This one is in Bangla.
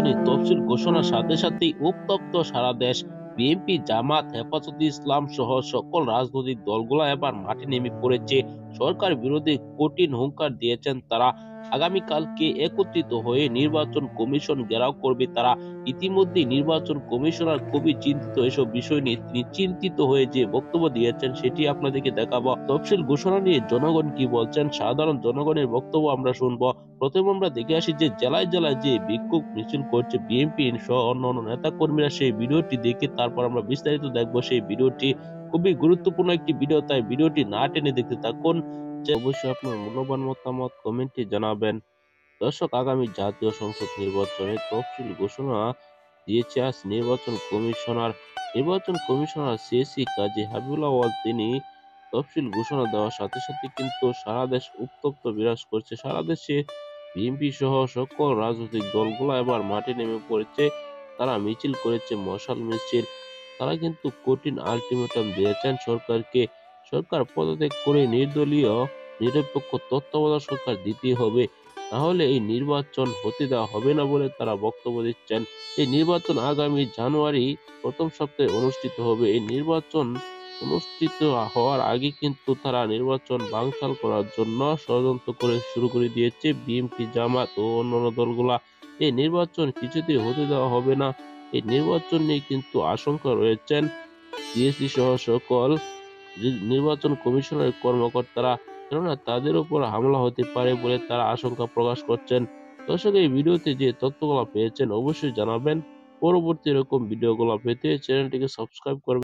নির্বাচনী তফসিল ঘোষণার সাথে সাথেই উত্তপ্ত সারা দেশ। বিএনপি, জামাত, হেফাজতে ইসলাম সহ সকল রাজনৈতিক দলগুলো এবার মাঠে নেমে পড়েছে। সরকার বিরোধী কঠিন হুঙ্কার দিয়েছেন তারা। আগামীকালকে একত্রিত হয়ে নির্বাচন কমিশন ঘেরাও করবে তারা। ইতিমধ্যে নির্বাচন কমিশনার খুবই চিন্তিত এসব বিষয় নিয়ে। তিনি চিন্তিত হয়ে যে বক্তব্য দিয়েছেন সেটি আপনাদেরকে দেখাবো। তফসিল ঘোষণা নিয়ে জনগণ কি বলছেন, সাধারণ জনগণের বক্তব্য আমরা শুনবো। প্রথমে আমরা দেখে আসি যে জেলায় জেলায় যে বিক্ষোভ মিছিল করছে বিএনপি সহ অন্যান্য নেতা কর্মীরা, সেই ভিডিওটি দেখে তারপর আমরা বিস্তারিত দেখবো। সেই ভিডিওটি খুবই গুরুত্বপূর্ণ একটি ভিডিও, তাই ভিডিওটি না টেনে দেখতে থাকুন। অবশ্যই আপনার মূল্যবান মতামত কমেন্টে জানাবেন। দর্শক, আগামী জাতীয় সংসদ নির্বাচনে তফসিল ঘোষণা দিয়েছে আজ নির্বাচন কমিশনার সিএসি কাজী হাবিবুল আউয়াল। তিনি তফসিল ঘোষণা দেওয়ার সাথে সাথে কিন্তু সারা দেশ উত্তপ্ত বিরাজ করছে। সারা দেশে বিএনপি সহ সকল রাজনৈতিক দলগুলো এবার মাঠে নেমে পড়েছে। তারা মিছিল করেছে, মশাল মিছিল। তারা কিন্তু কঠিন আলটিমেটাম দিয়েছেন সরকারকে। সরকার পদত্যাগ করে নির্দলীয় নিরপেক্ষ তত্ত্বাবধায়ক সরকার দিতে হবে, তাহলে এই নির্বাচন হতে দেওয়া হবে না বলে তারা বক্তব্য দিচ্ছেন। এই নির্বাচন আগামী জানুয়ারি প্রথম সপ্তাহে অনুষ্ঠিত হবে। এই নির্বাচন অনুষ্ঠিত হওয়ার আগে কিন্তু তারা নির্বাচন বানচাল করার জন্য ষড়যন্ত্র শুরু করে দিয়েছে বিএনপি, জামাত ও অন্যান্য দলগুলা। এই নির্বাচন কিছুতেই হতে দেওয়া হবে না। এই নির্বাচন নিয়ে কিন্তু আশঙ্কা রয়েছেন সিএসি সহ সকল নির্বাচন কমিশনের কর্মকর্তারা, কেননা তাদের উপর হামলা হতে পারে বলে তারা আশঙ্কা প্রকাশ করছেন। দর্শক, এই ভিডিওতে যে তথ্যগুলো পেয়েছেন অবশ্যই জানাবেন। পরবর্তী এরকম ভিডিওগুলো পেতে চ্যানেলটিকে সাবস্ক্রাইব করবেন।